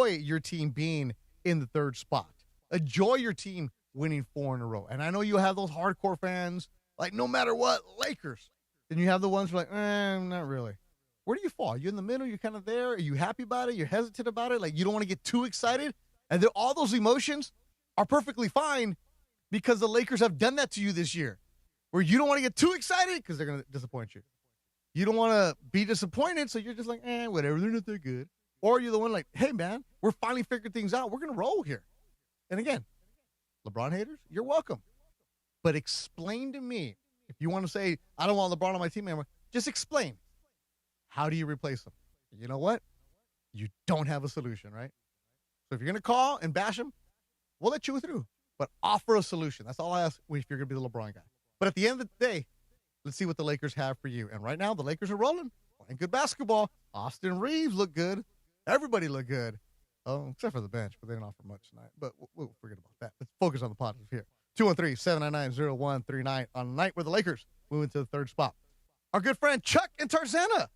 enjoy your team being in the third spot. Enjoy your team winning 4 in a row. And I know you have those hardcore fans, like no matter what, Lakers. Then you have the ones who are like, not really. Where do you fall? You in the middle? You're kind of there? Are you happy about it? You're hesitant about it? Like you don't want to get too excited? And all those emotions are perfectly fine because the Lakers have done that to you this year, where you don't want to get too excited because they're going to disappoint you. You don't want to be disappointed, so you're just like, whatever, they're not that good. Or you're the one like, hey, man, we're finally figuring things out. We're going to roll here. And again, LeBron haters, you're welcome. But explain to me, if you want to say, I don't want LeBron on my team anymore, just explain. How do you replace him? You know what? You don't have a solution, right? So if you're going to call and bash him, we'll let you through. But offer a solution. That's all I ask if you're going to be the LeBron guy. But at the end of the day, let's see what the Lakers have for you. And right now, the Lakers are rolling, playing good basketball. Austin Reeves looked good. Everybody looked good. Oh, except for the bench, but they didn't offer much tonight. But we'll forget about that. Let's focus on the positive here. 213-799-0139 on a night where the Lakers move into the third spot. Our good friend Chuck in Tarzana.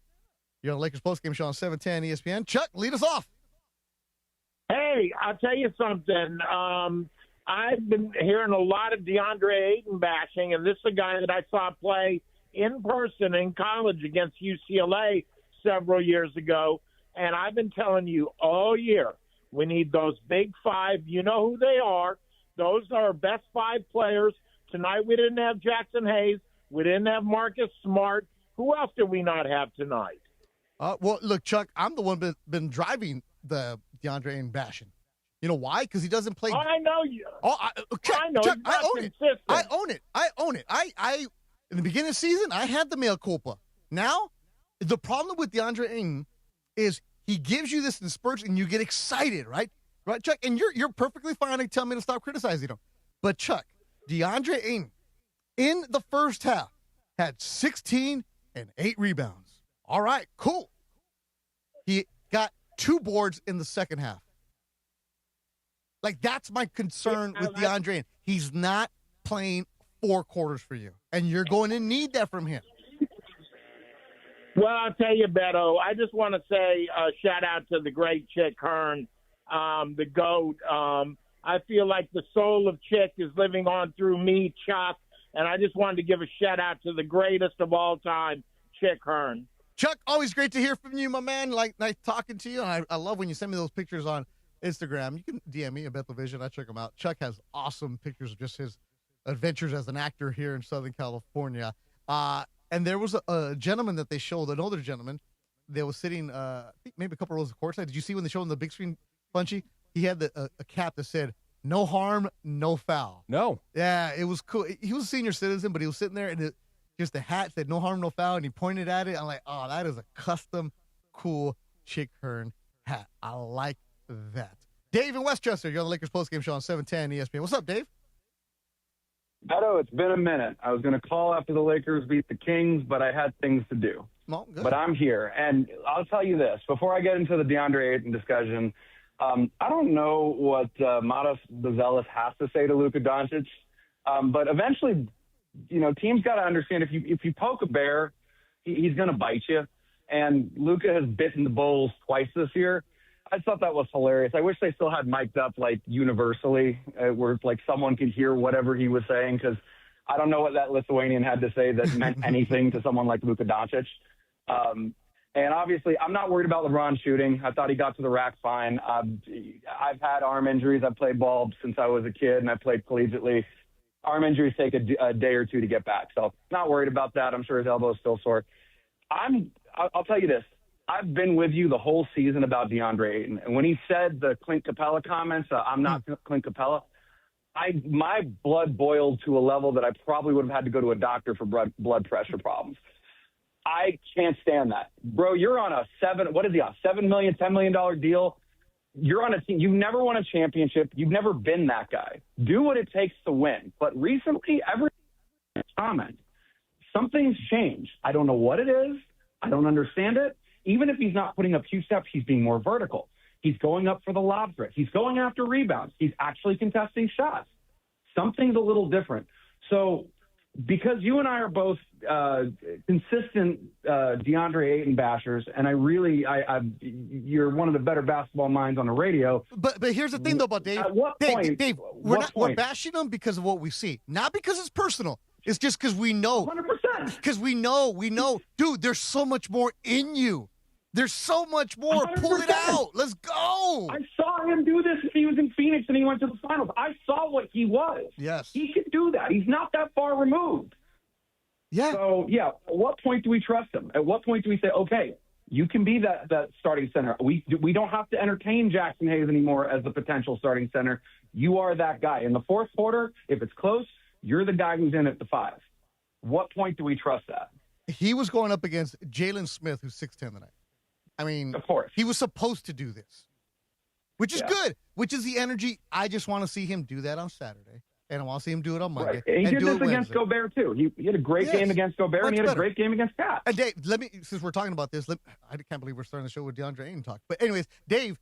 You're on the Lakers postgame show on 710 ESPN. Chuck, lead us off. Hey, I'll tell you something. I've been hearing a lot of DeAndre Ayton bashing, and this is a guy that I saw play in person in college against UCLA several years ago. And I've been telling you all year, we need those big five. You know who they are. Those are our best 5 players. Tonight we didn't have Jackson Hayes. We didn't have Marcus Smart. Who else did we not have tonight? Well, look, Chuck, I'm the one been driving the DeAndre Ayton bashing. You know why? Because he doesn't play. Oh, I know you. I know. Chuck, I own consistent. it. I own it. I in the beginning of the season, I had the mea culpa. Now, the problem with DeAndre Ayton is he gives you this in spurts and you get excited, right? Right, Chuck? And you're perfectly fine to tell me to stop criticizing him. But, Chuck, DeAndre Ayton, in the first half, had 16 and 8 rebounds. All right, cool. He got 2 boards in the second half. Like, that's my concern with DeAndre Ayton. He's not playing 4 quarters for you, and you're going to need that from him. Well, I'll tell you, Beto, I just want to say shout out to the great Chick Hearn, the GOAT. I feel like the soul of Chick is living on through me, Chuck, and I just wanted to give a shout out to the greatest of all time, Chick Hearn. Chuck, always great to hear from you, my man. Like, nice talking to you. And I love when you send me those pictures on Instagram. You can DM me at Bethlevision. I check them out. Chuck has awesome pictures of just his adventures as an actor here in Southern California. And there was a gentleman that they showed, an older gentleman, that was sitting, I think maybe a couple rows of courtside. Did you see when they showed him the big screen, Bunchy? He had a cap that said, "No harm, no foul." No. Yeah, it was cool. He was a senior citizen, but he was sitting there, and just the hat said, "No harm, no foul," and he pointed at it. I'm like, oh, that is a custom, cool Chick Hearn hat. I like that. Dave in Westchester, you're on the Lakers postgame show on 710 ESPN. What's up, Dave? Beto, it's been a minute. I was going to call after the Lakers beat the Kings, but I had things to do. Well, good. But I'm here. And I'll tell you this. Before I get into the DeAndre Ayton discussion, I don't know what Matas Buzelis has to say to Luca Donic, but eventually, you know, teams got to understand if you poke a bear, he's going to bite you. And Luca has bitten the Bulls twice this year. I thought that was hilarious. I wish they still had mic'd up, like, universally, where, like, someone could hear whatever he was saying, because I don't know what that Lithuanian had to say that meant anything to someone like Luka Doncic. And obviously, I'm not worried about LeBron shooting. I thought he got to the rack fine. I've had arm injuries. I've played ball since I was a kid, and I played collegiately. Arm injuries take a day or two to get back, so not worried about that. I'm sure his elbow's still sore. I'll tell you this. I've been with you the whole season about DeAndre Ayton. And when he said the Clint Capella comments, I'm not Clint Capella, my blood boiled to a level that I probably would have had to go to a doctor for blood pressure problems. I can't stand that. Bro, you're on a $7 million, $10 million deal. You're on a team. You've never won a championship. You've never been that guy. Do what it takes to win. But recently, every comment, something's changed. I don't know what it is. I don't understand it. Even if he's not putting up huge steps, he's being more vertical. He's going up for the lob threat. He's going after rebounds. He's actually contesting shots. Something's a little different. So because you and I are both consistent DeAndre Ayton bashers, and you're one of the better basketball minds on the radio. But here's the thing, though, about Dave. At what point? Dave, we're bashing him because of what we see, not because it's personal. It's just because we know. 100%. Because we know. Dude, there's so much more in you. There's so much more. 100%. Pull it out. Let's go. I saw him do this when he was in Phoenix and he went to the finals. I saw what he was. Yes. He could do that. He's not that far removed. Yeah. So, yeah, at what point do we trust him? At what point do we say, okay, you can be that starting center. We don't have to entertain Jackson Hayes anymore as the potential starting center. You are that guy. In the fourth quarter, if it's close, you're the guy who's in at the 5. What point do we trust that? He was going up against Jalen Smith, who's 6'10" tonight. I mean, of course, he was supposed to do this, which is good, which is the energy. I just want to see him do that on Saturday, and I want to see him do it on Monday. Right. And he did this against Wednesday. Gobert, too. He had a great game against Gobert, and he had a great game against Cat. And Dave, since we're talking about this, I can't believe we're starting the show with DeAndre Ayton talk. But anyways, Dave,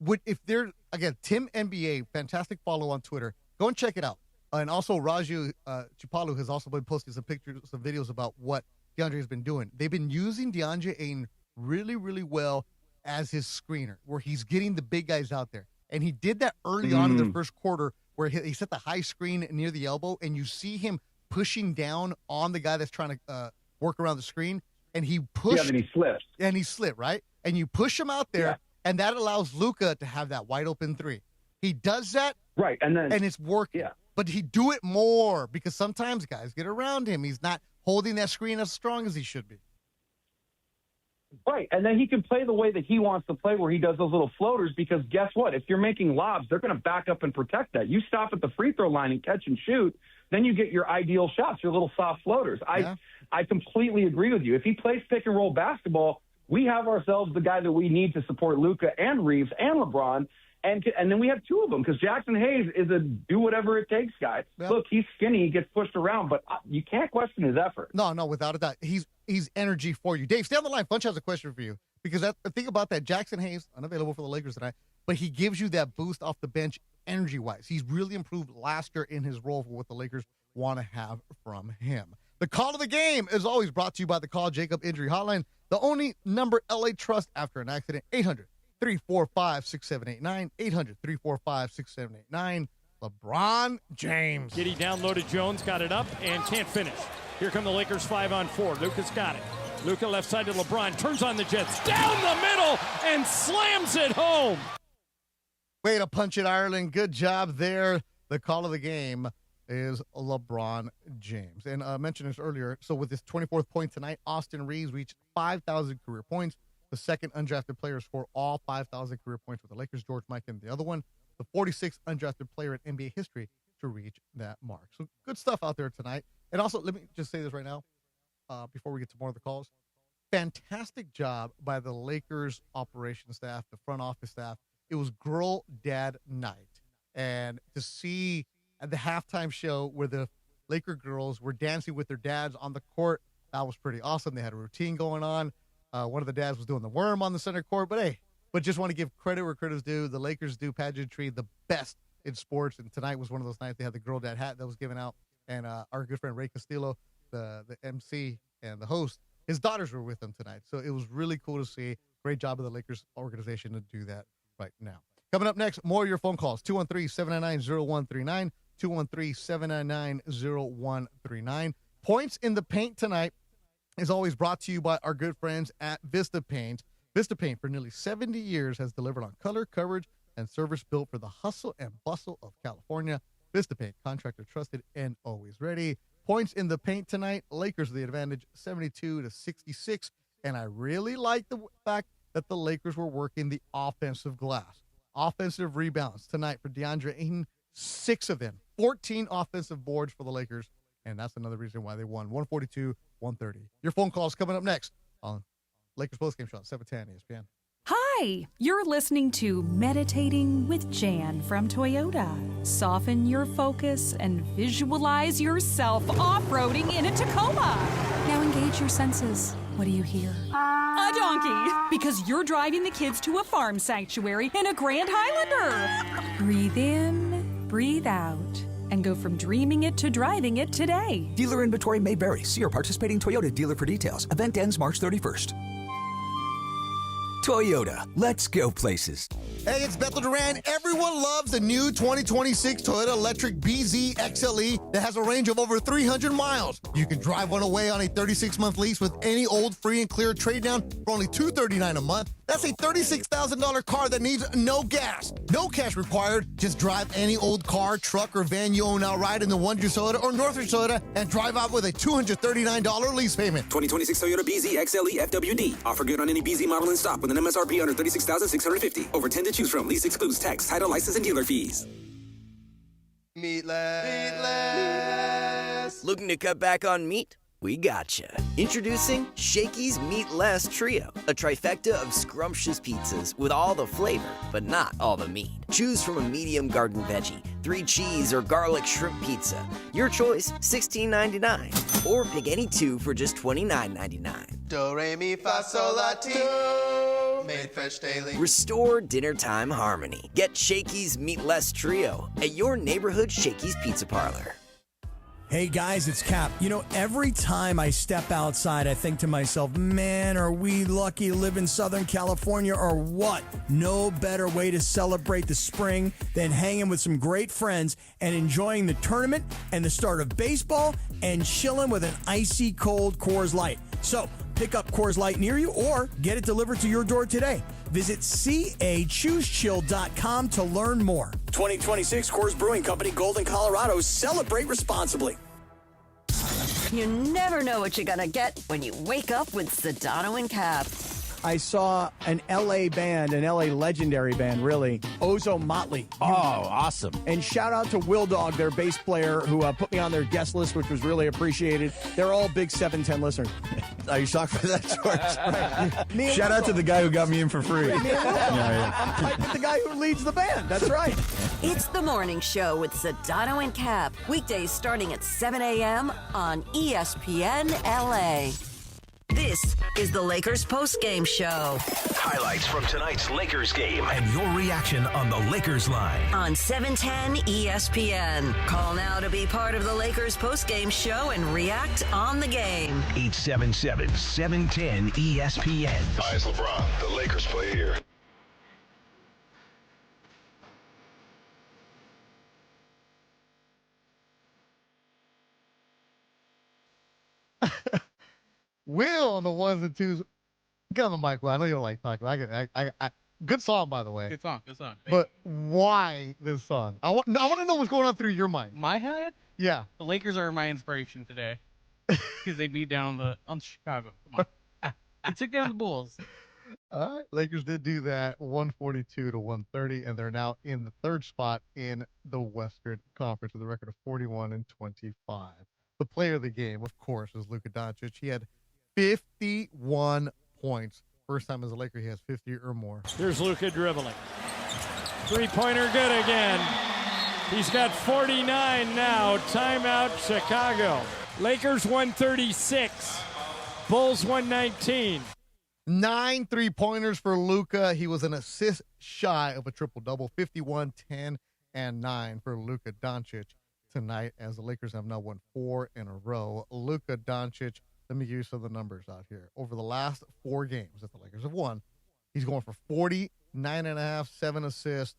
Tim NBA, fantastic follow on Twitter. Go and check it out. And also Raju Chipalu has also been posting some pictures, some videos about what DeAndre has been doing. They've been using DeAndre Ayton really, really well as his screener, where he's getting the big guys out there. And he did that early on in the first quarter, where he set the high screen near the elbow, and you see him pushing down on the guy that's trying to work around the screen, and he pushed. Yeah, and he slipped. And he slipped, right? And you push him out there, and that allows Luka to have that wide open 3. He does that, right, and it's working. Yeah. But he do it more, because sometimes guys get around him. He's not holding that screen as strong as he should be. Right, and then he can play the way that he wants to play, where he does those little floaters, because guess what? If you're making lobs, they're going to back up and protect that. You stop at the free throw line and catch and shoot, then you get your ideal shots, your little soft floaters. I completely agree with you. If he plays pick and roll basketball, we have ourselves the guy that we need to support Luka and Reeves and LeBron, and then we have 2 of them, because Jackson Hayes is a do-whatever-it-takes guy. Yep. Look, he's skinny, he gets pushed around, but you can't question his effort. No, without a doubt. He's energy for you. Dave, stay on the line. Funch has a question for you, because the thing about that, Jackson Hayes, unavailable for the Lakers tonight, but he gives you that boost off the bench energy-wise. He's really improved last year in his role for what the Lakers want to have from him. The call of the game is always brought to you by the Call Jacob Injury Hotline, the only number LA trusts after an accident. 800-345-6789, 800-345-6789. LeBron James. Giddy downloaded Jones, got it up, and can't finish. Here come the Lakers 5-on-4. Luka's got it. Luka left side to LeBron, turns on the Jets, down the middle, and slams it home. Way to punch it, Ireland. Good job there. The call of the game is LeBron James. And I mentioned this earlier. So with his 24th point tonight, Austin Reeves reached 5,000 career points. The second undrafted player to score all 5,000 career points with the Lakers. George Mikan, the other one. The 46th undrafted player in NBA history to reach that mark. So good stuff out there tonight. And also, let me just say this right now, before we get to more of the calls. Fantastic job by the Lakers operations staff, the front office staff. It was Girl Dad Night. And to see at the halftime show where the Laker girls were dancing with their dads on the court, that was pretty awesome. They had a routine going on. One of the dads was doing the worm on the center court. But just want to give credit where credit's due. The Lakers do pageantry the best in sports. And tonight was one of those nights. They had the Girl Dad hat that was given out. And our good friend Ray Castillo, the MC and the host, his daughters were with them tonight. So it was really cool to see. Great job of the Lakers organization to do that right now. Coming up next, more of your phone calls. 213-799-0139, 213-799-0139. Points in the Paint tonight is always brought to you by our good friends at Vista Paint. Vista Paint, for nearly 70 years, has delivered on color, coverage, and service built for the hustle and bustle of California. Vista Paint, contractor trusted and always ready. Points in the Paint tonight. Lakers the advantage, 72-66. And I really like the fact that the Lakers were working the offensive glass. Offensive rebounds tonight for DeAndre Ayton, 6 of them. 14 offensive boards for the Lakers. And that's another reason why they won, 142-130. Your phone calls coming up next on Lakers Postgame Show, 710 ESPN. Hi, you're listening to Meditating with Jan from Toyota. Soften your focus and visualize yourself off-roading in a Tacoma. Now engage your senses. What do you hear? A donkey, because you're driving the kids to a farm sanctuary in a Grand Highlander. Breathe in, breathe out. and go from dreaming it to driving it today. Dealer inventory may vary. See your participating Toyota dealer for details. Event ends March 31st. Toyota, let's go places. Hey, it's Bethel Duran. Everyone loves the new 2026 Toyota Electric BZ XLE that has a range of over 300 miles. You can drive one away on a 36-month lease with any old free and clear trade down for only $239 a month. That's a $36,000 car that needs no gas. No cash required. Just drive any old car, truck, or van you own outright in the Wonders Toyota or Northridge Toyota and drive out with a $239 lease payment. 2026 Toyota BZ XLE FWD. Offer good on any BZ model in stock with an MSRP under $36,650. Over 10 to choose from. Lease excludes tax, title, license, and dealer fees. Meatless. Looking to cut back on meat? We gotcha. Introducing Shakey's Meatless Trio, a trifecta of scrumptious pizzas with all the flavor, but not all the meat. Choose from a medium garden veggie, 3 cheese, or garlic shrimp pizza. Your choice, $16.99. Or pick any 2 for just $29.99. Do, re, mi, fa, sol, la, ti. Made fresh daily. Restore dinner time harmony. Get Shakey's Meatless Trio at your neighborhood Shakey's Pizza Parlor. Hey guys, it's Cap. You know, every time I step outside, I think to myself, man, are we lucky to live in Southern California or what? No better way to celebrate the spring than hanging with some great friends and enjoying the tournament and the start of baseball and chilling with an icy cold Coors Light. So pick up Coors Light near you or get it delivered to your door today. Visit CAChooseChill.com to learn more. 2026 Coors Brewing Company, Golden, Colorado. Celebrate responsibly. You never know what you're going to get when you wake up with Sedano and Cap. I saw an L.A. band, an L.A. legendary band, really, Ozo Motley. Oh, awesome. And shout out to Will Dog, their bass player, who put me on their guest list, which was really appreciated. They're all big 710 listeners. Are you shocked by that, George? Right. Shout out to the guy who got me in for free. I'm tight with the guy who leads the band. That's right. It's the morning show with Sedano and Cap. Weekdays starting at 7 a.m. on ESPN LA. This is the Lakers postgame show. Highlights from tonight's Lakers game and your reaction on the Lakers line. On 710 ESPN. Call now to be part of the Lakers postgame show and react on the game. 877-710 ESPN. Hi, it's LeBron. The Lakers play here. Will on the ones and twos. Get on the mic, Will. I know you don't like talking. Good song, by the way. Good song. But why this song? I want to know what's going on through your mind. My head? Yeah. The Lakers are my inspiration today because they beat down on Chicago. Come on. They took down the Bulls. All right. Lakers did do that, 142 to 130, and they're now in the third spot in the Western Conference with a record of 41-25. The player of the game, of course, is Luca Donic. He had 51 points. First time as a Laker, he has 50 or more. Here's Luka dribbling. Three-pointer good again. He's got 49 now. Timeout, Chicago. Lakers 136. Bulls 119. 9 3-pointers for Luka. He was an assist shy of a triple-double. 51, 10, and 9 for Luka Donic tonight as the Lakers have now won 4 in a row. Luka Donic, let me give you some of the numbers out here. Over the last 4 games that the Lakers have won, he's going for 49.5, 7 assists.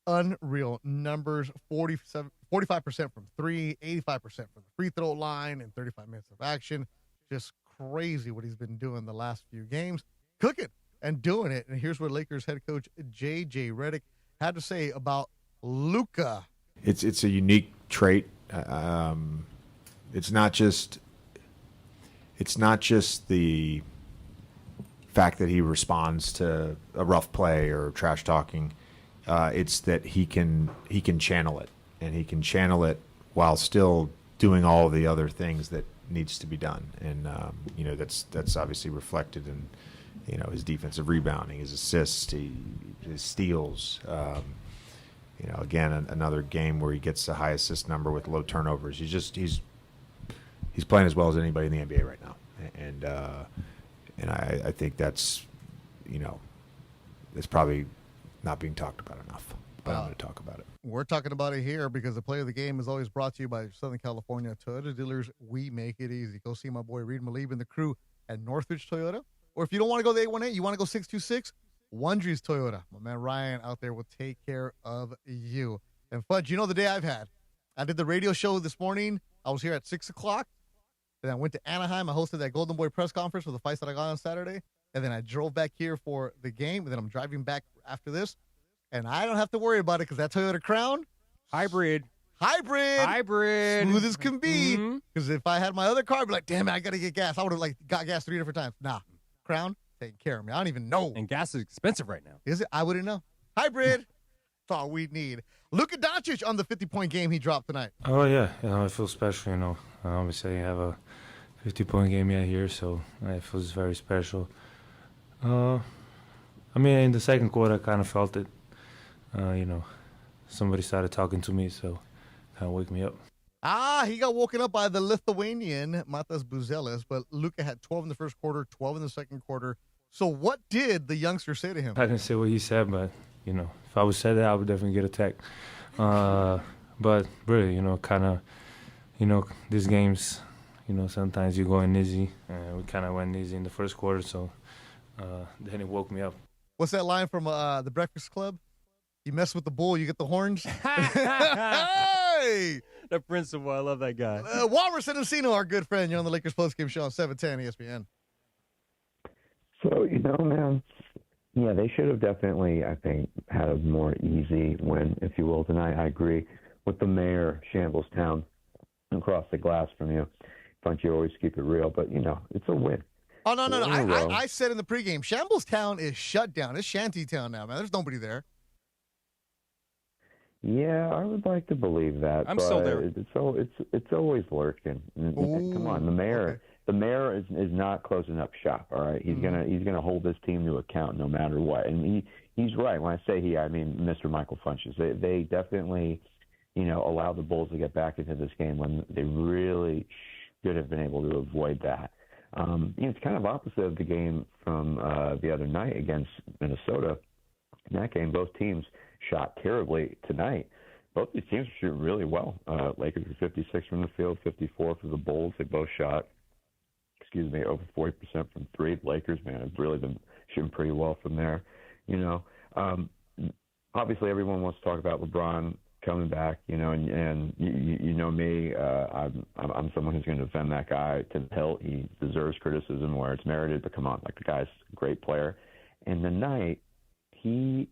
Unreal numbers. 45% from 3, 85% from the free throw line, and 35 minutes of action. Just crazy what he's been doing the last few games. Cooking and doing it. And here's what Lakers head coach J.J. Redick had to say about Luka. It's a unique trait. It's not just the fact that he responds to a rough play or trash talking. It's that he can channel it, and he can channel it while still doing all the other things that needs to be done. And that's obviously reflected in his defensive rebounding, his assists, his steals. Again, another game where he gets a high assist number with low turnovers. He's playing as well as anybody in the NBA right now, and I think that's probably not being talked about enough. but I'm going to talk about it. We're talking about it here because the play of the game is always brought to you by Southern California Toyota dealers. We make it easy. Go see my boy Reed Malib and the crew at Northridge Toyota. Or if you don't want to go the 818, you want to go 626, Wondries Toyota. My man Ryan out there will take care of you. And Fudge, you know the day I've had. I did the radio show this morning. I was here at 6 o'clock. Then I went to Anaheim. I hosted that Golden Boy press conference for the fights that I got on Saturday. And then I drove back here for the game. And then I'm driving back after this. And I don't have to worry about it because that Toyota Crown. Hybrid. Smooth as can be. Because if I had my other car, I'd be like, damn it, I got to get gas. I would have got gas 3 different times. Nah. Crown, taking care of me. I don't even know. And gas is expensive right now. Is it? I wouldn't know. Hybrid. That's all we need. Luka Donic on the 50-point game he dropped tonight. Oh, yeah. I feel special, Obviously, I have a 50-point game here, so it feels very special. In the second quarter, I kind of felt it. Somebody started talking to me, so kind of wake me up. He got woken up by the Lithuanian, Matas Buzelis, but Luka had 12 in the first quarter, 12 in the second quarter. So what did the youngster say to him? I didn't say what he said, but, if I would say that, I would definitely get attacked. But really, these games, sometimes you go in easy. We kind of went easy in the first quarter, so then it woke me up. What's that line from The Breakfast Club? You mess with the bull, you get the horns. Hey! The principal, I love that guy. Walrus and Encino, our good friend. You're on the Lakers postgame show on 710 ESPN. So, man, yeah, they should have definitely, I think, had a more easy win, if you will, tonight. I agree with the mayor, Shambles Town, across the glass from you. Don't you always keep it real, but, it's a win. Oh, no. I said in the pregame, Shambles Town is shut down. It's shanty town now, man. There's nobody there. Yeah, I would like to believe that. I'm still there. It's always lurking. Come on, the mayor. Okay. The mayor is not closing up shop. All right, he's gonna hold this team to account no matter what. And he's right when I say he. I mean Mr. Michael Funches. They definitely, allow the Bulls to get back into this game when they really should have been able to avoid that. It's kind of opposite of the game from the other night against Minnesota. In that game, both teams shot terribly tonight. Both these teams are shooting really well. Lakers were 56 from the field, 54 for the Bulls. They both shot, over 40% from three. The Lakers, man, have really been shooting pretty well from there. Obviously everyone wants to talk about LeBron coming back, and you know me, I'm someone who's going to defend that guy to the hilt. He deserves criticism where it's merited, but come on, the guy's a great player. And tonight, he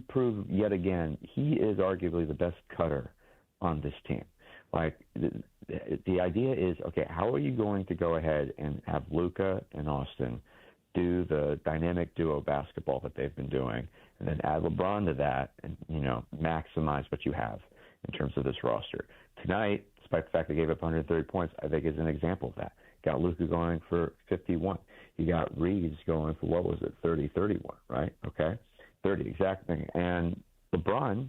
proved yet again he is arguably the best cutter on this team. The idea is, okay, how are you going to go ahead and have Luka and Austin do the dynamic duo basketball that they've been doing, and then add LeBron to that and, maximize what you have in terms of this roster. Tonight, despite the fact they gave up 130 points, I think is an example of that. Got Luka going for 51. You got Reeves going for, 30-31, right? Okay. 30, exactly. And LeBron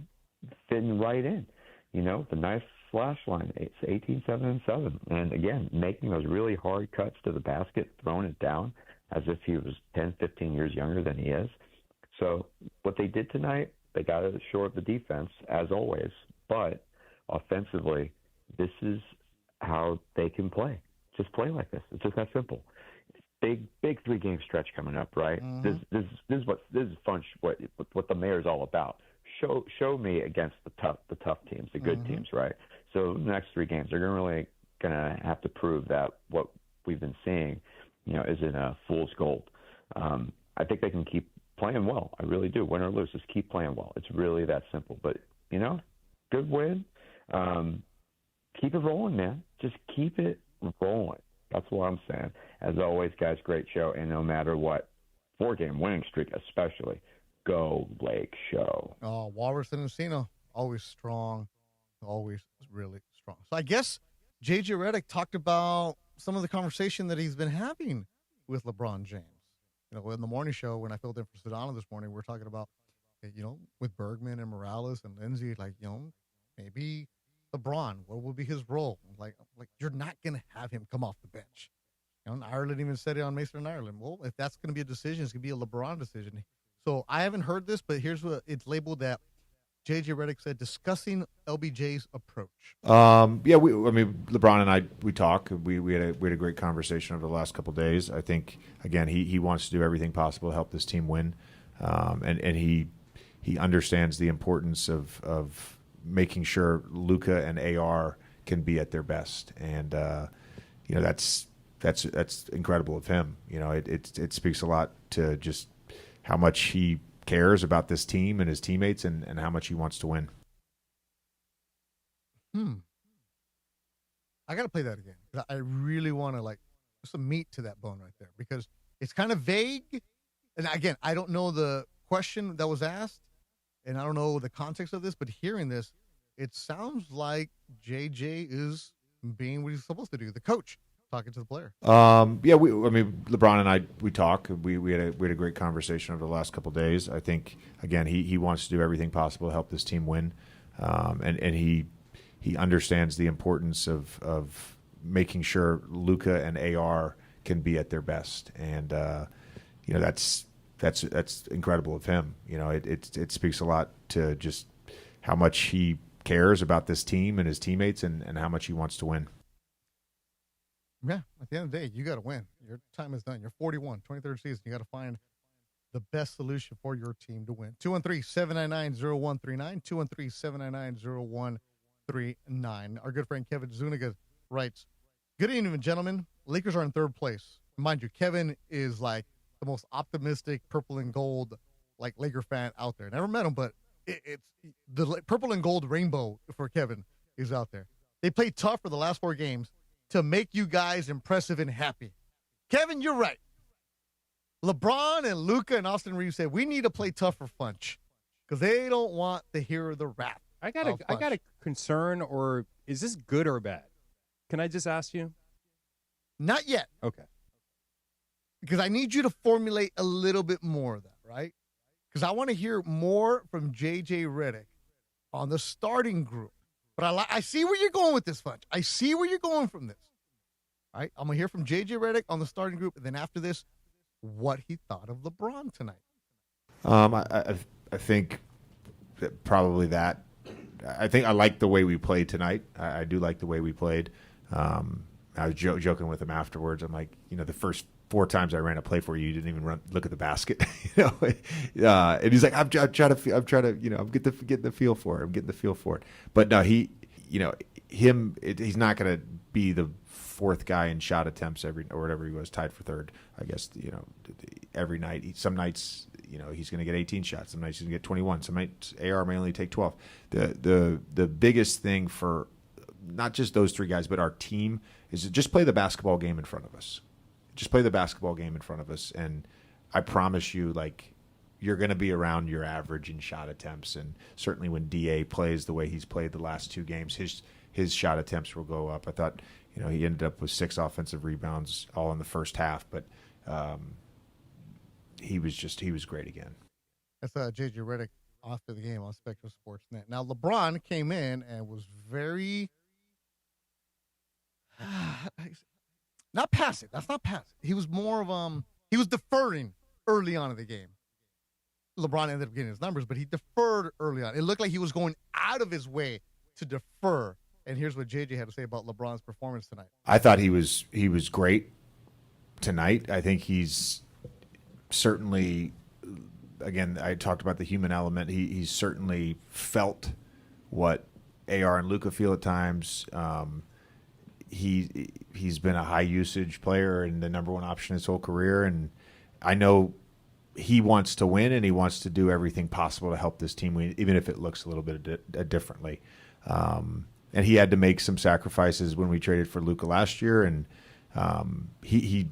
fitting right in. The nice slash line. It's 18, 7, and 7. And again, making those really hard cuts to the basket, throwing it down as if he was 10, 15 years younger than he is. So what they did tonight, they got it short of the defense, as always. But offensively, this is how they can play. Just play like this. It's just that simple. Big 3-game stretch coming up, right? Mm-hmm. This is fun. What the mayor's all about. Show me against the tough teams, the good teams, right? So the next 3 games, they're really gonna have to prove that what we've been seeing, isn't a fool's gold. I think they can keep playing well. I really do. Win or lose, just keep playing well. It's really that simple. But good win. Keep it rolling, man. Just keep it rolling. That's what I'm saying. As always, guys, great show. And no matter what, 4-game winning streak especially, go Lake Show. Oh, Walrus and Encino, always strong. Always really strong. So I guess J.J. Redick talked about some of the conversation that he's been having with LeBron James. In the morning show, when I filled in for Sedano this morning, we're talking about, with Bergman and Morales and Lindsay, maybe LeBron, what will be his role? Like you're not going to have him come off the bench. Ireland even said it on Mason and Ireland. Well, if that's going to be a decision, it's going to be a LeBron decision. So I haven't heard this, but here's what it's labeled that J.J. Redick said, discussing LBJ's approach. LeBron and I, we talk. We had a great conversation over the last couple of days. I think, again, he wants to do everything possible to help this team win, and he understands the importance of making sure Luka and AR can be at their best, and that's incredible of him. It speaks a lot to just how much he cares about this team and his teammates, and how much he wants to win. I got to play that again. I really want to put some meat to that bone right there, because it's kind of vague. And again, I don't know the question that was asked, and I don't know the context of this, but hearing this, it sounds like JJ is being what he's supposed to do, the coach talking to the player. LeBron and I, we talk. We had a great conversation over the last couple of days. I think, again, he wants to do everything possible to help this team win, and he understands the importance of making sure Luka and AR can be at their best, and that's incredible of him. It speaks a lot to just how much he cares about this team and his teammates, and how much he wants to win. Yeah, at the end of the day, you got to win. Your time is done. You're 41, 23rd season. You got to find the best solution for your team to win. 213-799-0139, 213-799-0139. Our good friend Kevin Zuniga writes, good evening, gentlemen. Lakers are in third place. Mind you, Kevin is the most optimistic purple and gold Laker fan out there. Never met him, but it's the purple and gold rainbow for Kevin is out there. They played tough for the last 4 games to make you guys impressive and happy. Kevin, you're right. LeBron and Luka and Austin Reeves said we need to play tough for Funch because they don't want to hear the rap. I got a concern, or is this good or bad? Can I just ask you? Not yet. Okay. Because I need you to formulate a little bit more of that, right? Because I want to hear more from J.J. Redick on the starting group. But I see where you're going with this, Funch. I see where you're going from this. All right, I'm going to hear from J.J. Redick on the starting group, and then after this, what he thought of LeBron tonight. I think that probably that. I think I like the way we played tonight. I do like the way we played. I was joking with him afterwards. I'm like, the first 4 times I ran a play for you, you didn't even look at the basket. And he's like, I'm getting the feel for it. I'm getting the feel for it. But no, he's not going to be the 4th guy in shot attempts or whatever he was, tied for 3rd. I guess every night. Some nights he's going to get 18 shots. Some nights he's going to get 21. Some nights AR may only take 12. The biggest thing for not just those 3 guys, but our team is to just play the basketball game in front of us. Just play the basketball game in front of us, and I promise you, you're going to be around your average in shot attempts. And certainly when DA plays the way he's played the last 2 games, his shot attempts will go up. I thought, he ended up with 6 offensive rebounds all in the first half, but he was great again. That's J.J. Redick after the game on Spectrum Sportsnet. Now, LeBron came in and was very not passive. That's not passive. He was more of he was deferring early on in the game. LeBron ended up getting his numbers, but he deferred early on. It looked like he was going out of his way to defer. And here's what JJ had to say about LeBron's performance tonight. I thought he was great tonight. I think he's certainly, again, I talked about the human element. He's certainly felt what AR and Luka feel at times. He's been a high usage player and the number 1 option his whole career, and I know he wants to win and he wants to do everything possible to help this team win, even if it looks a little bit differently. And he had to make some sacrifices when we traded for Luka last year, and he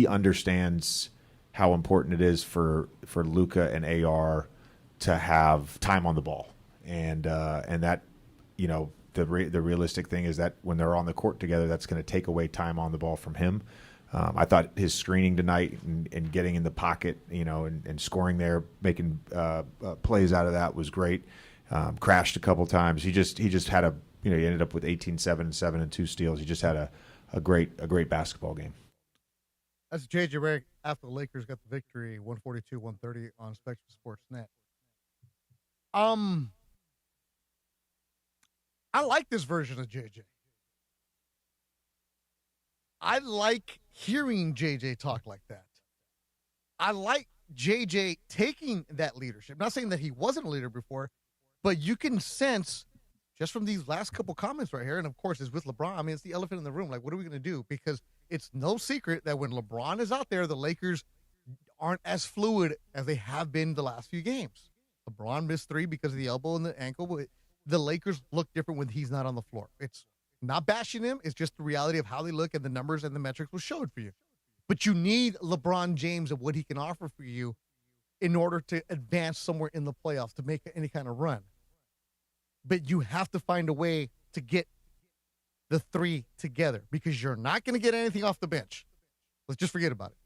understands how important it is for Luka and AR to have time on the ball, and that the realistic thing is that when they're on the court together, that's going to take away time on the ball from him. I thought his screening tonight and getting in the pocket, and scoring there, making plays out of that was great. Crashed a couple times. He just had he ended up with 18, 7, 7, and 2 steals. He just had a great basketball game. That's J.J. Redick after the Lakers got the victory, 142-130 on Spectrum Sportsnet. I like this version of JJ. I like hearing JJ talk like that. I like JJ taking that leadership. Not saying that he wasn't a leader before, but you can sense just from these last couple comments right here, and of course it's with LeBron. I mean, it's the elephant in the room. Like, what are we going to do? Because it's no secret that when LeBron is out there, the Lakers aren't as fluid as they have been the last few games. LeBron missed 3 because of the elbow and the ankle, but the Lakers look different when he's not on the floor. It's not bashing him. It's just the reality of how they look, and the numbers and the metrics will show it for you. But you need LeBron James and what he can offer for you in order to advance somewhere in the playoffs, to make any kind of run. But you have to find a way to get the 3 together, because you're not going to get anything off the bench. Let's just forget about it.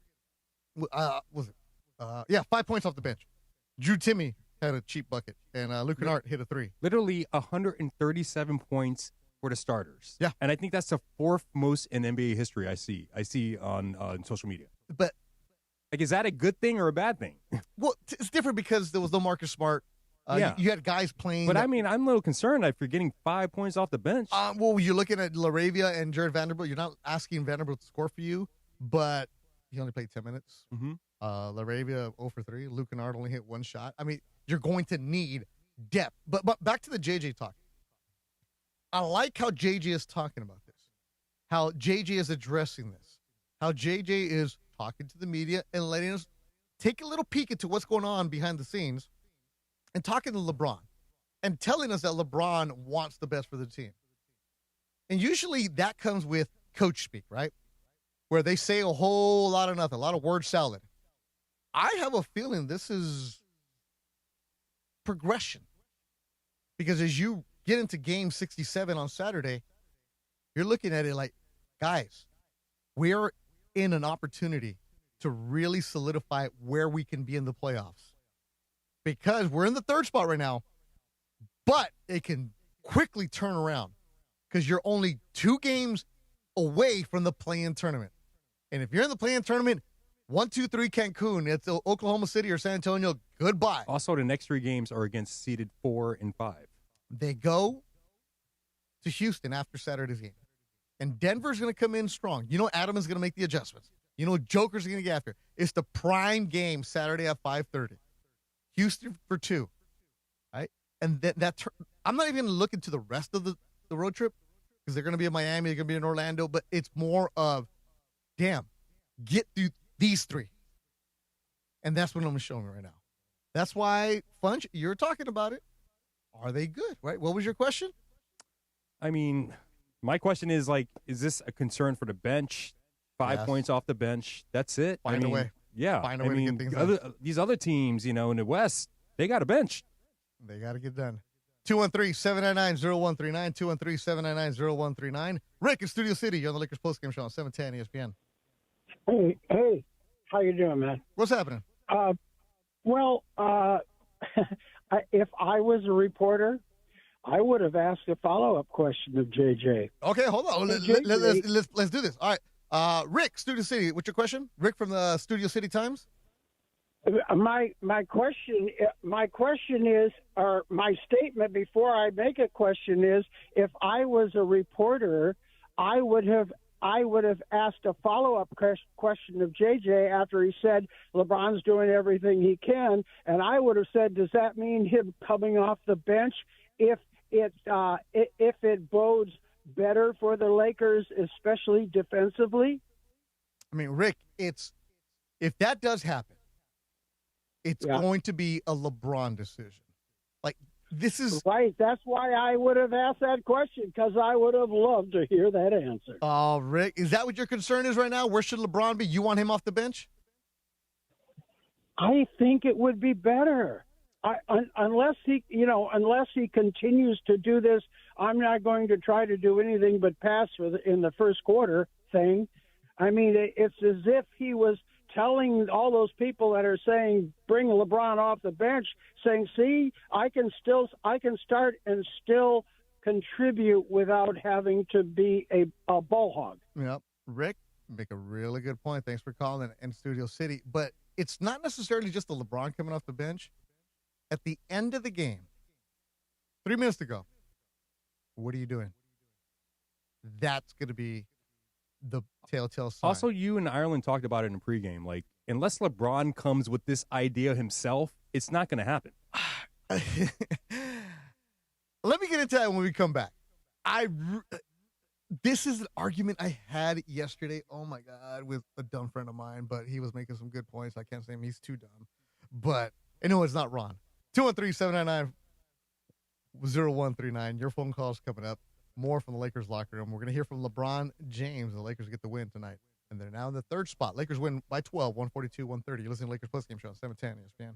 5 points off the bench. Drew Timme had a cheap bucket, and Luca Donic hit a 3. Literally 137 points for the starters. Yeah. And I think that's the 4th most in NBA history I see on social media. But like, is that a good thing or a bad thing? Well, it's different because there was no Marcus Smart. Yeah. You had guys playing. But I mean, I'm a little concerned if you're getting 5 points off the bench. Well, you're looking at LaRavia and Jared Vanderbilt. You're not asking Vanderbilt to score for you, but he only played 10 minutes. Mm-hmm. LaRavia 0 for 3. Luca Donic only hit 1 shot. I mean, you're going to need depth. But back to the JJ talk. I like how JJ is talking about this, how JJ is addressing this, how JJ is talking to the media and letting us take a little peek into what's going on behind the scenes, and talking to LeBron and telling us that LeBron wants the best for the team. And usually that comes with coach speak, right? Where they say a whole lot of nothing, a lot of word salad. I have a feeling this is progression, because as you get into game 67 on Saturday, you're looking at it like, guys, we're in an opportunity to really solidify where we can be in the playoffs, because we're in the 3rd spot right now, but it can quickly turn around because you're only 2 games away from the play-in tournament. And if you're in the play-in tournament, 1, 2, 3 Cancun, it's Oklahoma City or San Antonio, goodbye. Also, the next 3 games are against seeded 4 and 5. They go to Houston after Saturday's game. And Denver's going to come in strong. You know Adam is going to make the adjustments. You know Joker's going to get after. It's the prime game Saturday at 5:30. Houston for 2. Right? And I'm not even looking to the rest of the road trip, because they're going to be in Miami, they're going to be in Orlando, but it's more of, damn, get through these 3. And that's what I'm showing right now. That's why, Funch, you're talking about it. Are they good, right? What was your question? I mean, my question is, like, is this a concern for the bench? 5 points off the bench. That's it. Find a way. Yeah. Find a way to get things done. These other teams, in the West, they got a bench. They got to get done. 213-799-0139, 213-799-0139. Rick in Studio City. You're on the Lakers postgame show on 710 ESPN. Hey, how you doing, man? What's happening? If I was a reporter, I would have asked a follow-up question of JJ. Okay, hold on. Let's do this. All right. Rick, Studio City, what's your question? Rick from the Studio City Times? My question is, or my statement before I make a question is, if I was a reporter, I would have asked a follow-up question of JJ after he said LeBron's doing everything he can, and I would have said, does that mean him coming off the bench if it bodes better for the Lakers, especially defensively? I mean, Rick, if that does happen, it's going to be a LeBron decision. Like, this is right. That's why I would have asked that question, because I would have loved to hear that answer. Oh, Rick, is that what your concern is right now? Where should LeBron be? You want him off the bench? I think it would be better. Unless he continues to do this, I'm not going to try to do anything but pass in the first quarter thing. I mean, it's as if he was telling all those people that are saying bring LeBron off the bench, saying, see, I can start and still contribute without having to be a ball hog. Yep. Rick, make a really good point. Thanks for calling in Studio City. But it's not necessarily just the LeBron coming off the bench. At the end of the game, 3 minutes to go, what are you doing? That's going to be the telltale sign. Also, you and Ireland talked about it in pregame. Like, unless LeBron comes with this idea himself, it's not going to happen. Let me get into that when we come back. This is an argument I had yesterday, oh my God, with a dumb friend of mine, but he was making some good points. I can't say him. He's too dumb. But, no, it's not Ron. 213-799-0139. Your phone call's coming up. More from the Lakers locker room. We're going to hear from LeBron James. The Lakers get the win tonight. And they're now in the third spot. Lakers win by 12, 142-130. You're listening to Lakers Postgame Show on 710 ESPN.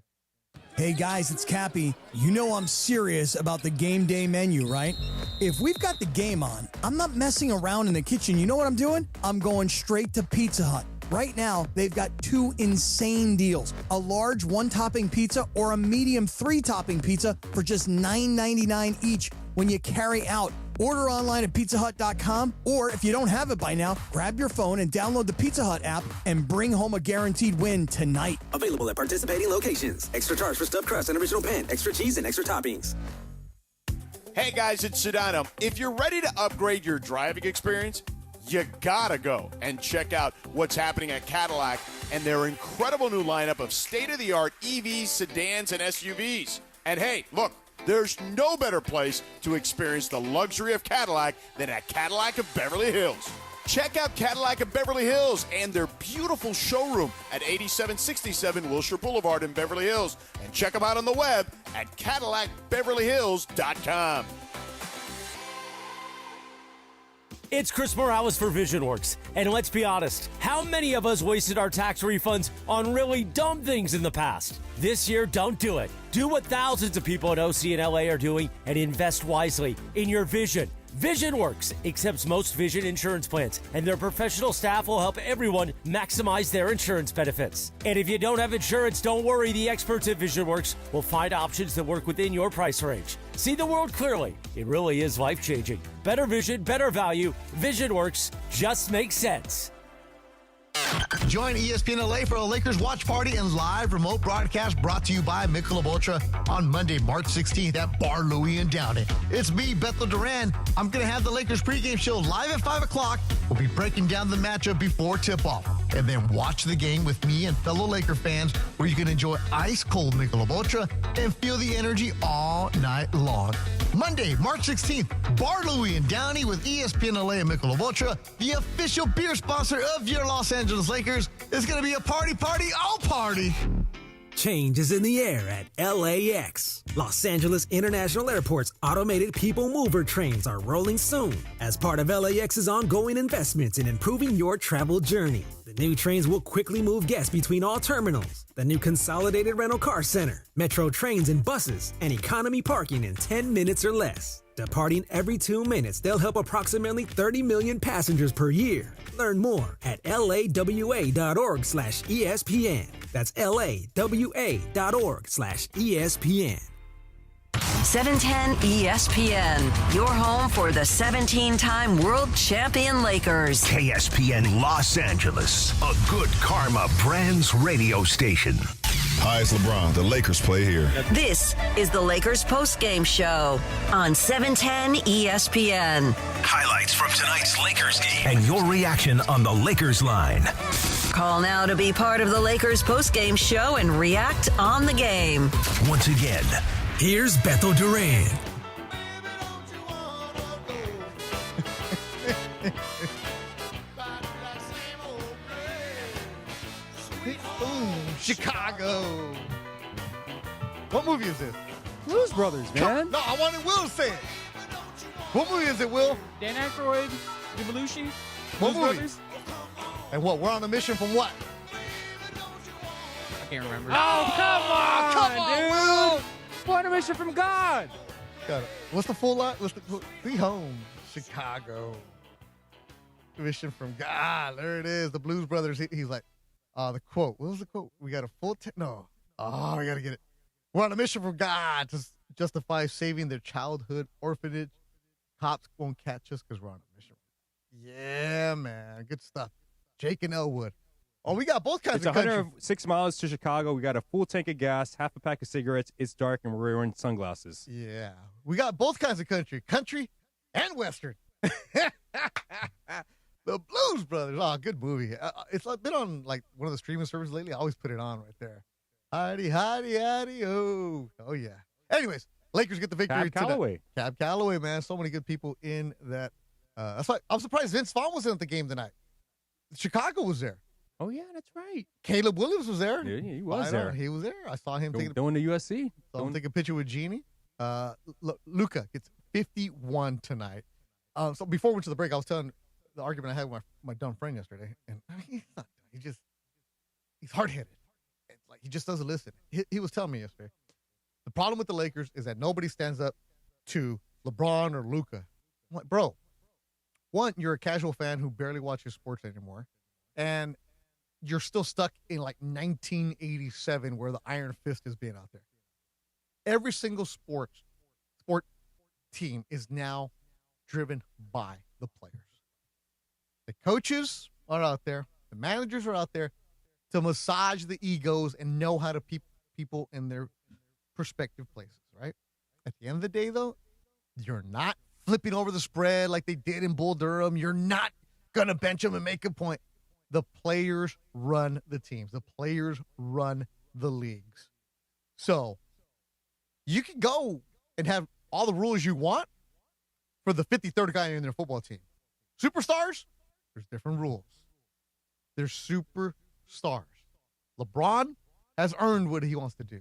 Hey guys, it's Cappy. You know I'm serious about the game day menu, right? If we've got the game on, I'm not messing around in the kitchen. You know what I'm doing? I'm going straight to Pizza Hut. Right now, they've got 2 insane deals. A large 1-topping pizza or a medium 3-topping pizza for just $9.99 each when you carry out. Order online at pizzahut.com, or if you don't have it by now, grab your phone and download the Pizza Hut app and bring home a guaranteed win tonight. Available at participating locations. Extra charge for stuffed crust and original pan, extra cheese, and extra toppings. Hey guys, it's Sedano. If you're ready to upgrade your driving experience, you gotta go and check out what's happening at Cadillac and their incredible new lineup of state-of-the-art EVs, sedans, and SUVs. And hey, look, there's no better place to experience the luxury of Cadillac than at Cadillac of Beverly Hills. Check out Cadillac of Beverly Hills and their beautiful showroom at 8767 Wilshire Boulevard in Beverly Hills. And check them out on the web at CadillacBeverlyHills.com. It's Chris Morales for VisionWorks. And let's be honest, how many of us wasted our tax refunds on really dumb things in the past? This year, don't do it. Do what thousands of people at OC and LA are doing and invest wisely in your vision. VisionWorks accepts most vision insurance plans, and their professional staff will help everyone maximize their insurance benefits. And if you don't have insurance, don't worry. The experts at VisionWorks will find options that work within your price range. See the world clearly. It really is life-changing. Better vision, better value. VisionWorks just makes sense. Join ESPN LA for a Lakers watch party and live remote broadcast brought to you by Michelob Ultra on Monday, March 16th at Bar Louie in Downey. It's me, Bethel Duran. I'm going to have the Lakers pregame show live at 5 o'clock. We'll be breaking down the matchup before tip-off. And then watch the game with me and fellow Laker fans where you can enjoy ice-cold Michelob Ultra and feel the energy all night long. Monday, March 16th, Bar Louie in Downey with ESPN LA and Michelob Ultra, the official beer sponsor of your Los Angeles Lakers. It's going to be a party, all party. Change is in the air at LAX. Los Angeles International Airport's automated people mover trains are rolling soon as part of LAX's ongoing investments in improving your travel journey. The new trains will quickly move guests between all terminals. The new consolidated rental car center, metro trains and buses, and economy parking in 10 minutes or less. Departing every 2 minutes, they'll help approximately 30 million passengers per year. Learn more at lawa.org/ESPN. That's lawa.org/ESPN. 710 ESPN, your home for the 17-time world champion Lakers. KSPN Los Angeles, a good karma brands radio station. Hi, it's LeBron. The Lakers play here. This is the Lakers postgame show on 710 ESPN. Highlights from tonight's Lakers game and your reaction on the Lakers line. Call now to be part of the Lakers postgame show and react on the game. Once again, here's Bethel Duran. Chicago. What movie is this? Blues Brothers, man. No, I wanted Will to say it. What movie is it, Will? Dan Aykroyd, Belushi, What Blues movie? Brothers. And what? We're on a mission from what? I can't remember. Oh, come on, dude. Will. What a mission from God. Got it. What's the full line? Be home, Chicago. Mission from God. There it is. The Blues Brothers. He's like, the quote. What was the quote? We got a full no. Oh, I got to get it. We're on a mission from God to justify saving their childhood orphanage. Cops won't catch us because we're on a mission. Yeah, man. Good stuff. Jake and Elwood. Oh, we got both kinds it's of country. 106 miles to Chicago. We got a full tank of gas, half a pack of cigarettes. It's dark, and we're wearing sunglasses. Yeah. We got both kinds of country. Country and Western. The Blues Brothers. Oh, good movie. It's been on like one of the streaming services lately. I always put it on right there. Hidey, hidey, hidey, oh. Oh, yeah. Anyways, Lakers get the victory Cab Calloway. Cab Calloway, man. So many good people in that. That's why I'm surprised Vince Vaughn wasn't at the game tonight. Chicago was there. Oh, yeah, that's right. Caleb Williams was there. Yeah, he was there. He was there. I saw him doing the USC. Saw him take a picture with Jeannie. Luka gets 51 tonight. So before we went to the break, I was telling the argument I had with my dumb friend yesterday, and he's hard-headed. It's like he just doesn't listen. He was telling me yesterday, the problem with the Lakers is that nobody stands up to LeBron or Luka. I'm like, bro, one, you're a casual fan who barely watches sports anymore, and you're still stuck in like 1987 where the Iron Fist is being out there. Every single sport team is now driven by the players. The coaches are out there. The managers are out there to massage the egos and know how to keep people in their prospective places, right? At the end of the day, though, you're not flipping over the spread like they did in Bull Durham. You're not going to bench them and make a point. The players run the teams. The players run the leagues. So you can go and have all the rules you want for the 53rd guy in their football team. Superstars, there's different rules. They're superstars. LeBron has earned what he wants to do.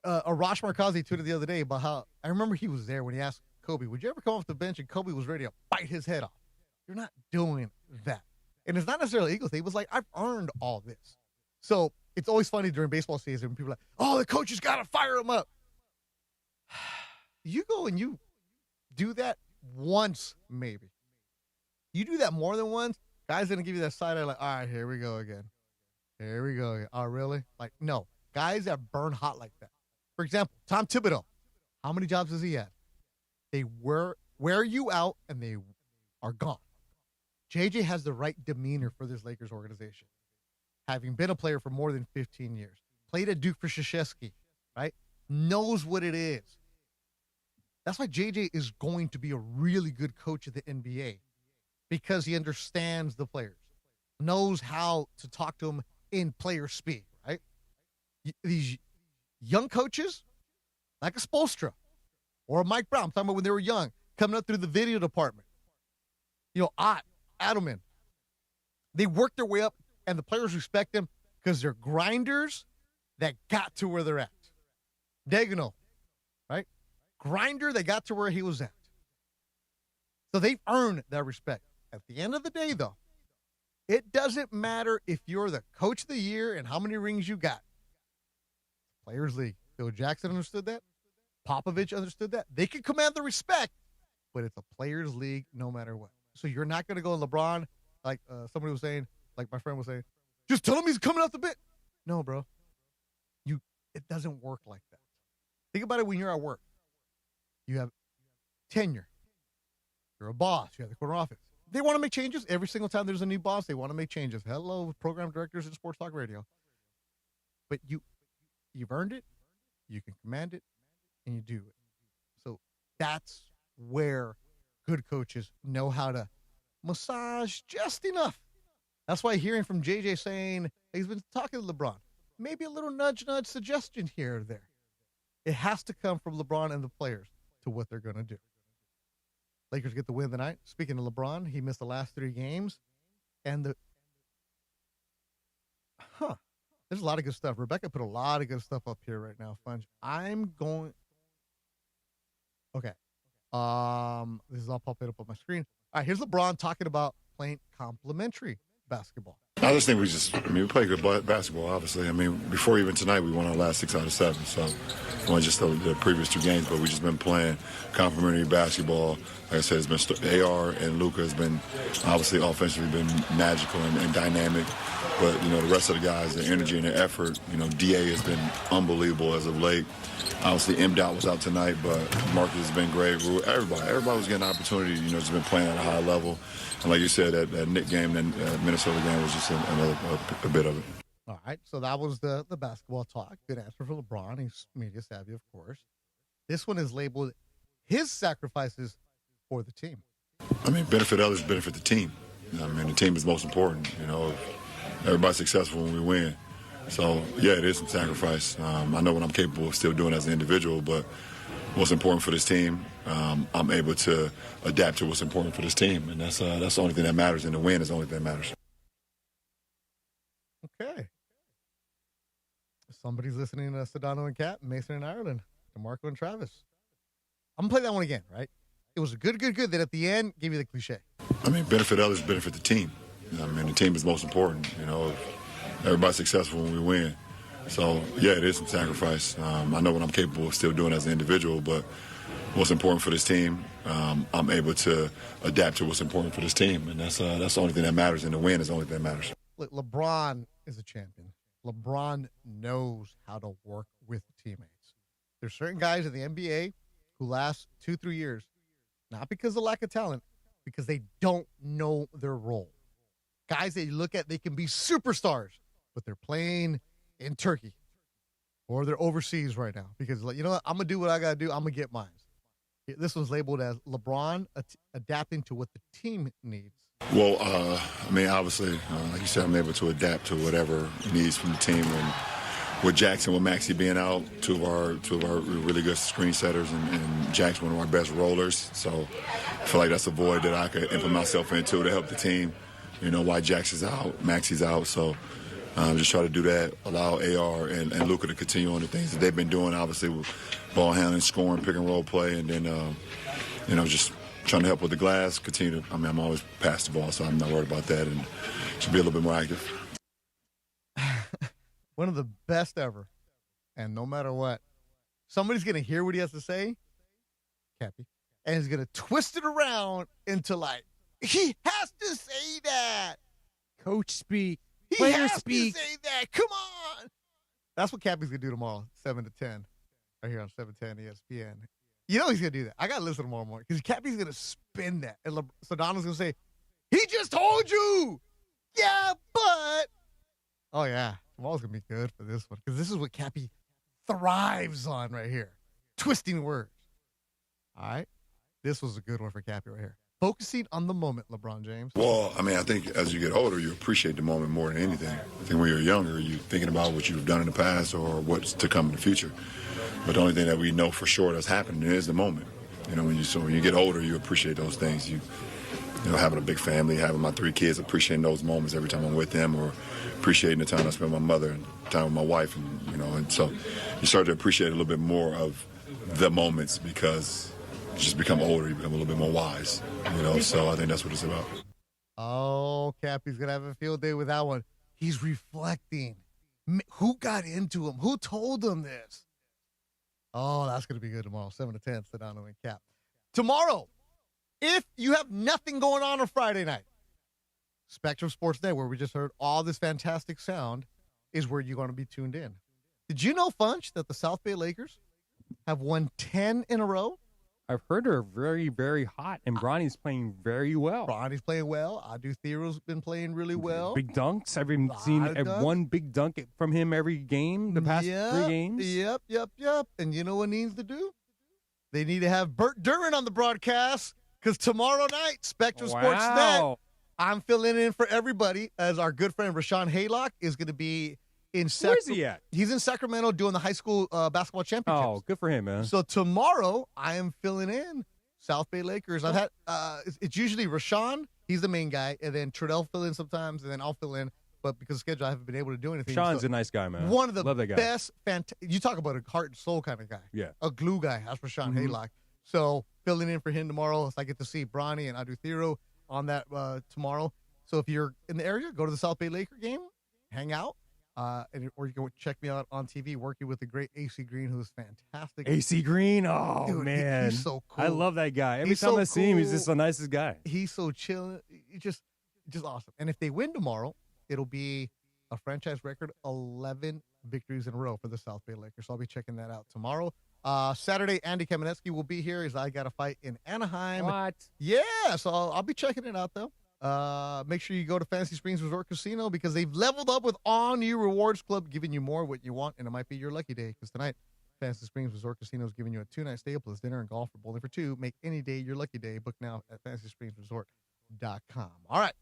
Arash Markazi tweeted the other day about how, I remember he was there when he asked Kobe, would you ever come off the bench? And Kobe was ready to bite his head off. You're not doing that. And it's not necessarily an ego thing. It was like, I've earned all this. So it's always funny during baseball season when people are like, oh, the coach has got to fire him up. You go and you do that once, maybe. You do that more than once, guys going to give you that side eye like, all right, here we go again. Here we go again. Oh, really? Like, no. Guys that burn hot like that. For example, Tom Thibodeau. How many jobs has he had? They wear you out, and they are gone. JJ has the right demeanor for this Lakers organization. Having been a player for more than 15 years. Played at Duke for Krzyzewski, right? Knows what it is. That's why JJ is going to be a really good coach of the NBA because he understands the players, knows how to talk to them in player speak, right? These young coaches, like a Spoelstra or a Mike Brown, I'm talking about when they were young, coming up through the video department. You know, Ott, Adelman, they work their way up, and the players respect them because they're grinders that got to where they're at. Degano, right? Grinder that got to where he was at. So they've earned that respect. At the end of the day, though, it doesn't matter if you're the coach of the year and how many rings you got. Players League. Phil Jackson understood that. Popovich understood that. They can command the respect, but it's a players league no matter what. So you're not going to go LeBron, like somebody was saying, like my friend was saying, just tell him he's coming off the bench. No, bro. It doesn't work like that. Think about it when you're at work. You have tenure. You're a boss. You have the corner office. They want to make changes. Every single time there's a new boss, they want to make changes. Hello, program directors in Sports Talk Radio. But you've earned it. You can command it, and you do it. So that's where good coaches know how to massage just enough. That's why hearing from JJ saying he's been talking to LeBron, maybe a little nudge suggestion here or there. It has to come from LeBron and the players to what they're going to do. Lakers get the win tonight. Speaking of LeBron, he missed the last 3 games. And there's a lot of good stuff. Rebecca put a lot of good stuff up here right now, Funge. Okay. This is all popping up on my screen. All right, here's LeBron talking about playing complimentary basketball. I just think we play good basketball, obviously. I mean, before even tonight, we won our last 6 out of 7. So, not just the previous 2 games, but we just been playing complimentary basketball. Like I said, it's been AR and Luka has been, obviously, offensively been magical and dynamic. But, the rest of the guys, their energy and their effort, DA has been unbelievable as of late. Obviously, M-Dot was out tonight, but Marcus has been great. Everybody was getting an opportunity, just been playing at a high level. And like you said, that Knick game and Minnesota game was just another bit of it. All right, so that was the basketball talk. Good answer for LeBron. He's media savvy, of course. This one is labeled his sacrifices for the team? I mean, benefit others, benefit the team. I mean, the team is most important. Everybody's successful when we win. So, yeah, it is some sacrifice. I know what I'm capable of still doing as an individual, but what's important for this team, I'm able to adapt to what's important for this team, and that's the only thing that matters, and the win is the only thing that matters. Okay. Somebody's listening to Sedano and Cat, Mason and Ireland, DeMarco and Travis. I'm going to play that one again, right? It was a good that at the end gave you the cliche. I mean, benefit others, benefit the team. I mean, the team is most important. Everybody's successful when we win. So, yeah, it is some sacrifice. I know what I'm capable of still doing as an individual, but what's important for this team, I'm able to adapt to what's important for this team, and that's the only thing that matters, and the win is the only thing that matters. Look, LeBron is a champion. LeBron knows how to work with teammates. There's certain guys in the NBA who last 2-3 years, not because of lack of talent, because they don't know their role. Guys that you look at, they can be superstars, but they're playing in Turkey or they're overseas right now because, you know what, I'm going to do what I got to do. I'm going to get mine. This was labeled as LeBron adapting to what the team needs. Well, I mean, obviously, like you said, I'm able to adapt to whatever needs from the team. And with Jackson, with Maxey being out, two of our really good screen setters, and Jack's one of our best rollers. So I feel like that's a void that I could implement myself into to help the team. While Jax is out, Maxey's out. So just try to do that, allow AR and Luca to continue on the things that they've been doing, obviously, with ball handling, scoring, pick and roll play, and then, just trying to help with the glass, continue to, I'm always pass the ball, so I'm not worried about that, and should be a little bit more active. One of the best ever. And no matter what, somebody's going to hear what he has to say, Cappy, and he's going to twist it around into he has to say that. Coach speak. He Player has speak. to say that. Come on. That's what Cappy's going to do tomorrow, 7 to 10, right here on 710 ESPN. He's going to do that. I got to listen tomorrow morning because Cappy's going to spin that. And Sedano's going to say, he just told you. Yeah, but. Oh, yeah. Tomorrow's going to be good for this one because this is what Cappy thrives on right here. Twisting words. All right. This was a good one for Cappy right here. Focusing on the moment, LeBron James. Well, I mean, I think as you get older, you appreciate the moment more than anything. I think when you're younger, you're thinking about what you've done in the past or what's to come in the future. But the only thing that we know for sure that's happening is the moment. When you get older, you appreciate those things. Having a big family, having my 3 kids, appreciating those moments every time I'm with them, or appreciating the time I spend with my mother and time with my wife, and so you start to appreciate a little bit more of the moments because you just become older, you become a little bit more wise, so I think that's what it's about. Oh, Cappy's going to have a field day with that one. He's reflecting. Who got into him? Who told him this? Oh, that's going to be good tomorrow, 7 to 10, Sedano and Cap. Tomorrow, if you have nothing going on Friday night, Spectrum Sports Day, where we just heard all this fantastic sound, is where you're going to be tuned in. Did you know, Funch, that the South Bay Lakers have won 10 in a row? I've heard they're very, very hot, and Bronny's playing very well. Bronny's playing well. Adu Thero's been playing really well. Big dunks. I've been seeing one big dunk from him every game, the past 3 games. Yep. And you know what needs to do? They need to have Bert Duran on the broadcast because tomorrow night, Spectrum Sports Net, I'm filling in for everybody as our good friend Rashawn Haylock is going to be in Sacramento. Where's he at? He's in Sacramento doing the high school basketball championships. Oh, good for him, man. So tomorrow, I am filling in South Bay Lakers. I've had it's usually Rashawn. He's the main guy, and then Trudell fill in sometimes, and then I'll fill in. But because of schedule, I haven't been able to do anything. Sean's a nice guy, man. One of the Love that guy. best. You talk about a heart and soul kind of guy. Yeah. A glue guy. That's Rashawn Haylock. So filling in for him tomorrow. So I get to see Bronny and Adu Thero on that tomorrow. So if you're in the area, go to the South Bay Laker game, hang out. Or you can check me out on TV working with the great AC Green, who's fantastic. AC Green? Oh, dude, man. He's so cool. I love that guy. Every time I see him, he's just the nicest guy. He's so chill. He's just awesome. And if they win tomorrow, it'll be a franchise record 11 victories in a row for the South Bay Lakers. So I'll be checking that out tomorrow. Saturday, Andy Kamenetsky will be here as I got a fight in Anaheim. What? Yeah, so I'll be checking it out, though. Make sure you go to Fantasy Springs Resort Casino because they've leveled up with all new rewards club, giving you more what you want, and it might be your lucky day because tonight Fantasy Springs Resort Casino is giving you a 2-night stay plus dinner and golf for bowling for 2. Make any day your lucky day. Book now at fantasyspringsresort.com. All right.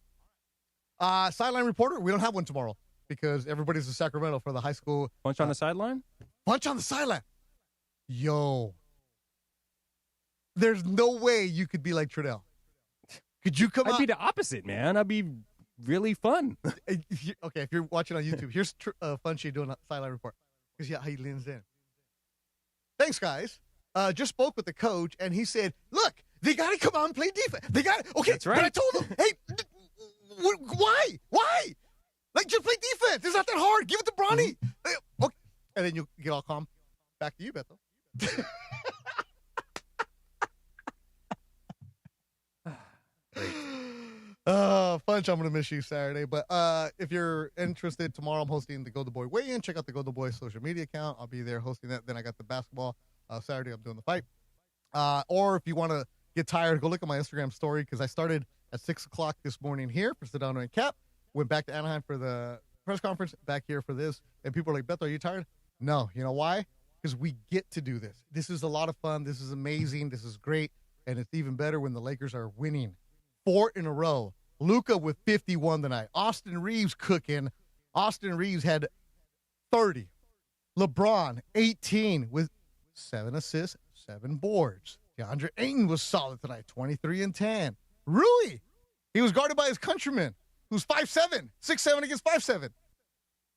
Sideline reporter. We don't have one tomorrow because everybody's in Sacramento for the high school. Punch on the sideline? Punch on the sideline. Yo. There's no way you could be like Trudell. Could you come out? I'd be the opposite, man. I'd be really fun. Okay, if you're watching on YouTube, here's Funchy doing a sideline report. Because how he leans in. Thanks, guys. Just spoke with the coach, and he said, look, they got to come out and play defense. They got to. Okay, that's right. But I told them, hey, why? Why? Like, just play defense. It's not that hard. Give it to Bronny. Okay. And then you get all calm. Back to you, Beto. Funch, I'm going to miss you Saturday. But if you're interested, tomorrow I'm hosting the Go the Boy weigh-in. Check out the Go the Boy social media account. I'll be there hosting that. Then I got the basketball. Saturday, I'm doing the fight. Or if you want to get tired, go look at my Instagram story because I started at 6 o'clock this morning here for Sedano and Cap. Went back to Anaheim for the press conference, back here for this. And people are like, Beto, are you tired? No. You know why? Because we get to do this. This is a lot of fun. This is amazing. This is great. And it's even better when the Lakers are winning 4 in a row. Luka with 51 tonight. Austin Reeves cooking. Austin Reeves had 30. LeBron, 18 with 7 assists, 7 boards. DeAndre Ayton was solid tonight, 23 and 10. Rui, he was guarded by his countryman, who's 5'7", 6'7" against 5'7".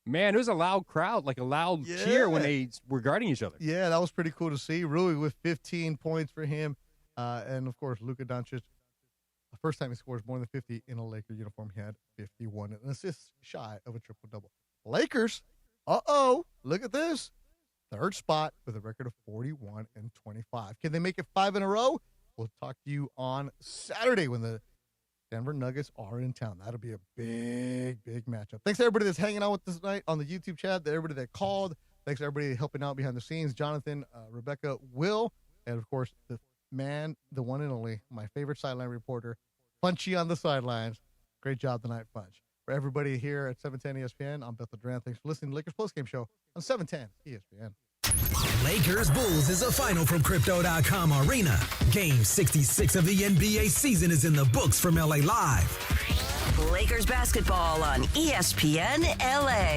Man, it was a loud crowd, like a loud cheer when they were guarding each other. Yeah, that was pretty cool to see. Rui with 15 points for him. And, of course, Luca Donic, the first time he scores more than 50 in a Laker uniform, he had 51 and assists shy of a triple-double. Lakers, look at this. 3rd spot with a record of 41 and 25. Can they make it 5 in a row? We'll talk to you on Saturday when the Denver Nuggets are in town. That'll be a big, big matchup. Thanks to everybody that's hanging out with us tonight on the YouTube chat, to everybody that called. Thanks to everybody helping out behind the scenes. Jonathan, Rebecca, Will, and, of course, the man, the one and only, my favorite sideline reporter, Funchy on the sidelines. Great job tonight, Funch. For everybody here at 710 ESPN, I'm Bethel Durant. Thanks for listening to Lakers Postgame Show on 710 ESPN. Lakers Bulls is a final from Crypto.com Arena. Game 66 of the NBA season is in the books from LA Live. Lakers basketball on ESPN LA.